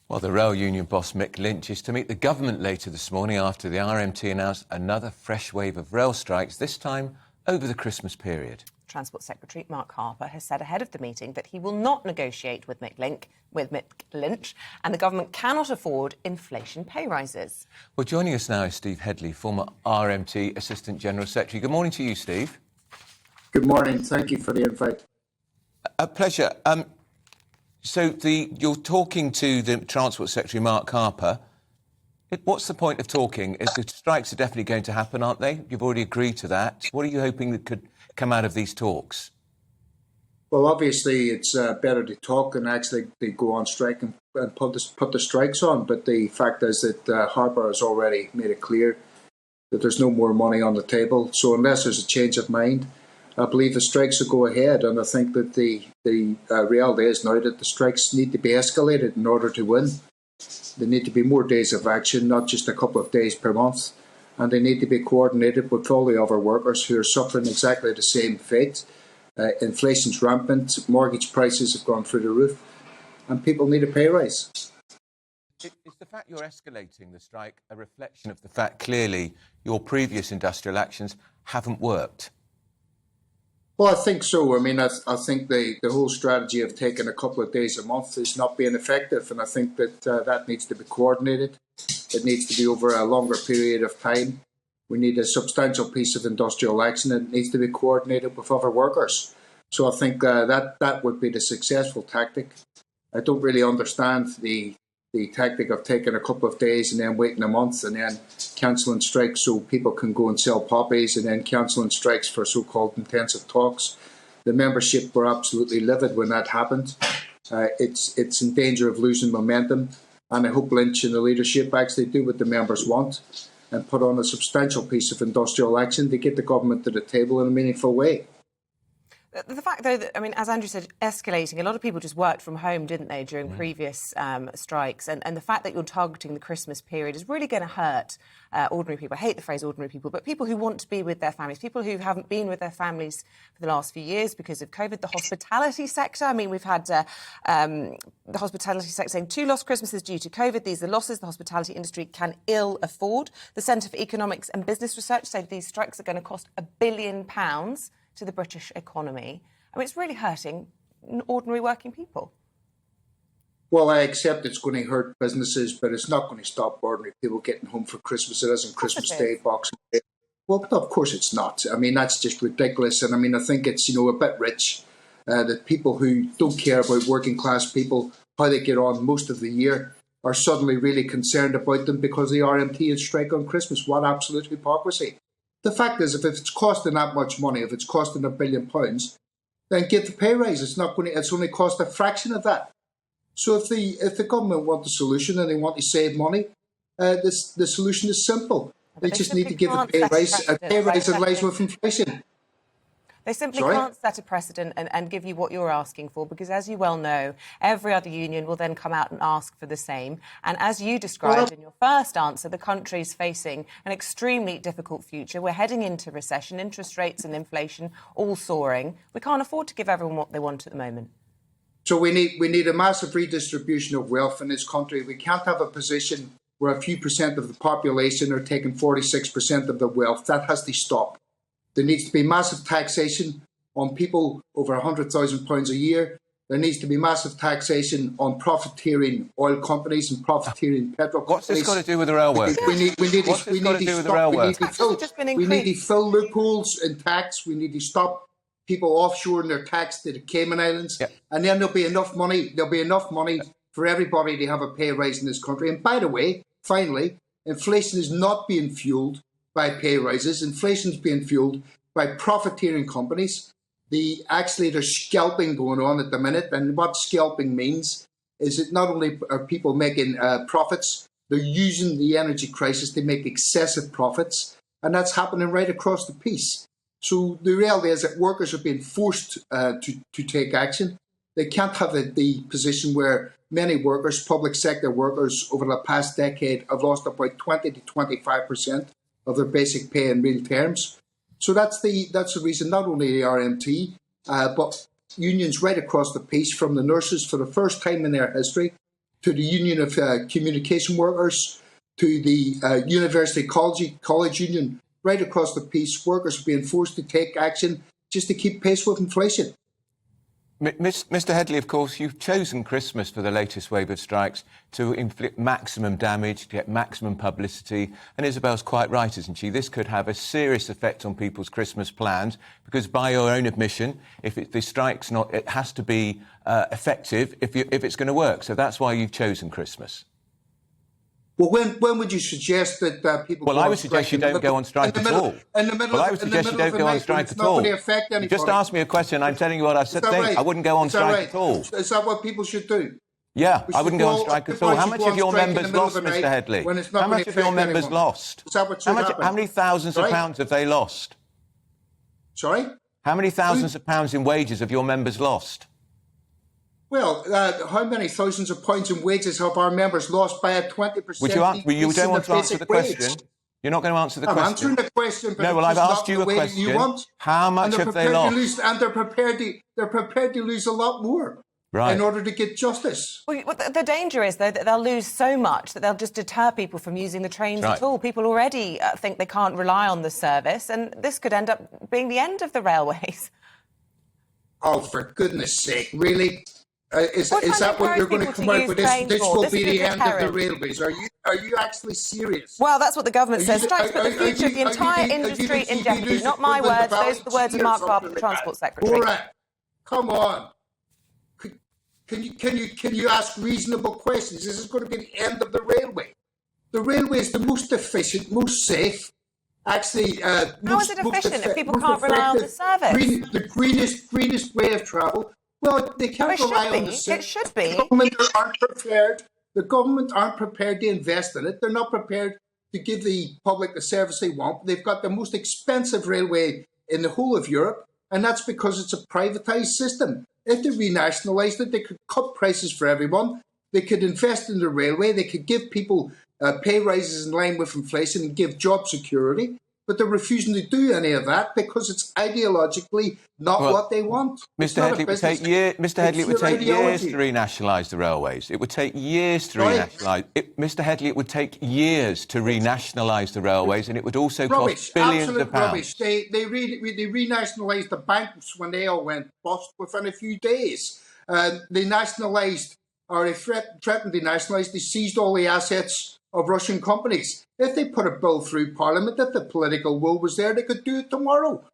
Well, the rail union boss Mick Lynch is to meet the government later this morning after the RMT announced another fresh wave of rail strikes, this time over the Christmas period. Transport Secretary Mark Harper has said ahead of the meeting that he will not negotiate with Mick Lynch, and the government cannot afford inflation pay rises. Well, joining us now is Steve Hedley, former RMT Assistant General Secretary. Good morning to you, Steve. Good morning. Thank you for the invite. A pleasure. You're talking to the Transport Secretary, Mark Harper. What's the point of talking? The strikes are definitely going to happen, aren't they? You've already agreed to that. What are you hoping that could come out of these talks? Well, obviously, it's better to talk and actually they go on strike and put the strikes on. But the fact is that Harper has already made it clear that there's no more money on the table. So unless there's a change of mind, I believe the strikes will go ahead. And I think that the reality is now that the strikes need to be escalated in order to win. There need to be more days of action, not just a couple of days per month. And they need to be coordinated with all the other workers who are suffering exactly the same fate. Inflation's rampant, mortgage prices have gone through the roof, and people need a pay rise. Is the fact you're escalating the strike a reflection of the fact clearly your previous industrial actions haven't worked? Well, I think so. I mean, I think the whole strategy of taking a couple of days a month is not being effective, and I think that that needs to be coordinated. It needs to be over a longer period of time. We need a substantial piece of industrial action, and it needs to be coordinated with other workers. So I think that would be the successful tactic. I don't really understand the tactic of taking a couple of days and then waiting a month and then cancelling strikes so people can go and sell poppies and then cancelling strikes for so-called intensive talks. The membership were absolutely livid when that happened. It's in danger of losing momentum, and I hope Lynch and the leadership actually do what the members want and put on a substantial piece of industrial action to get the government to the table in a meaningful way. The fact, though, that, I mean, as Andrew said, escalating, a lot of people just worked from home, didn't they, during previous strikes? And the fact that you're targeting the Christmas period is really going to hurt ordinary people. I hate the phrase ordinary people, but people who want to be with their families, people who haven't been with their families for the last few years because of COVID. The hospitality sector, I mean, we've had the hospitality sector saying 2 lost Christmases due to COVID. These are losses the hospitality industry can ill afford. The Centre for Economics and Business Research said these strikes are going to cost £1 billion to the British economy. I mean, it's really hurting ordinary working people. Well, I accept it's going to hurt businesses, but it's not going to stop ordinary people getting home for Christmas. It isn't Christmas Day, Boxing Day. Well, of course it's not. I mean, that's just ridiculous. And I mean, I think it's, a bit rich that people who don't care about working class people, how they get on most of the year, are suddenly really concerned about them because the RMT is strike on Christmas. What absolute hypocrisy. The fact is, if it's costing that much money, if it's costing £1 billion, then get the pay rise. It's only cost a fraction of that. So if the government want a solution and they want to save money, the solution is simple. They just need to give a pay rise in line with inflation. They simply can't set a precedent and give you what you're asking for because, as you well know, every other union will then come out and ask for the same. And as you described in your first answer, the country's facing an extremely difficult future. We're heading into recession, interest rates and inflation all soaring. We can't afford to give everyone what they want at the moment. So we need a massive redistribution of wealth in this country. We can't have a position where a few percent of the population are taking 46% of the wealth. That has to stop. There needs to be massive taxation on people over £100,000 a year. There needs to be massive taxation on profiteering oil companies and profiteering petrol companies. What's this got to do with the railway? We need to fill loopholes in tax. We need to stop people offshoring their tax to the Cayman Islands. Yeah. And then there'll be enough money. There'll be enough money for everybody to have a pay rise in this country. And by the way, finally, inflation is not being fuelled by pay rises. Inflation is being fuelled by profiteering companies. There's scalping going on at the minute. And what scalping means is that not only are people making profits, they're using the energy crisis to make excessive profits. And that's happening right across the piece. So the reality is that workers are being forced to take action. They can't have the position where many workers, public sector workers, over the past decade have lost about 20 to 25% of their basic pay in real terms. So that's the reason not only the RMT, but unions right across the piece, from the nurses for the first time in their history to the Union of Communication Workers, to the University College Union, right across the piece, workers are being forced to take action just to keep pace with inflation. Mr. Hedley, of course, you've chosen Christmas for the latest wave of strikes to inflict maximum damage, to get maximum publicity. And Isabel's quite right, isn't she? This could have a serious effect on people's Christmas plans because, by your own admission, the strike's not, it has to be effective if it's going to work. So that's why you've chosen Christmas. Well, when would you suggest that people? Well, I would suggest you don't go on strike at all. Well, I would suggest you don't go on strike at all. You just asked me a question. I'm telling you what I said. I wouldn't go on strike at all. Is that what people should do? Yeah, I wouldn't go on strike at all. How much have your members lost, Mr. Hedley? How much have your members lost? Is that what should happen? How many thousands of pounds have they lost? Sorry? How many thousands of pounds in wages have your members lost? Well, how many thousands of pounds in wages have our members lost by a 20%? You don't want to answer the question. You're not going to answer the question. I'm answering the question, but no, well, I've asked you a question. How much have they lost? And they're prepared to lose a lot more in order to get justice. Well, the danger is, though, that they'll lose so much that they'll just deter people from using the trains at all. People already think they can't rely on the service, and this could end up being the end of the railways. Oh, for goodness sake, really? Is that what you're going to come out with? This will be the end of the railways. Are you actually serious? Well, that's what the government says. Strikes put the future of the entire industry in jeopardy. Not my words, those are the words of Mark Harper, the Transport Secretary. All right, come on. Can you ask reasonable questions? This is going to be the end of the railway. The railway is the most efficient, most safe. Actually, how is it efficient if people can't rely on the service? The greenest way of travel. Well, they can't rely on the service. It should be. The government aren't prepared to invest in it. They're not prepared to give the public the service they want. They've got the most expensive railway in the whole of Europe, and that's because it's a privatised system. If they renationalised it, they could cut prices for everyone. They could invest in the railway. They could give people pay rises in line with inflation and give job security. But they're refusing to do any of that because it's ideologically not what they want. Mr. Hedley, it would take years to renationalise the railways. It would take years to renationalise. Mr. Hedley, it would take years to renationalise the rationalise, and it would also cost billions of pounds. Rubbish. They renationalised the banks when they all went bust within a few days. They nationalised, or they threatened to nationalise. They seized all the assets of Russian companies. If they put a bill through Parliament, if the political will was there, they could do it tomorrow.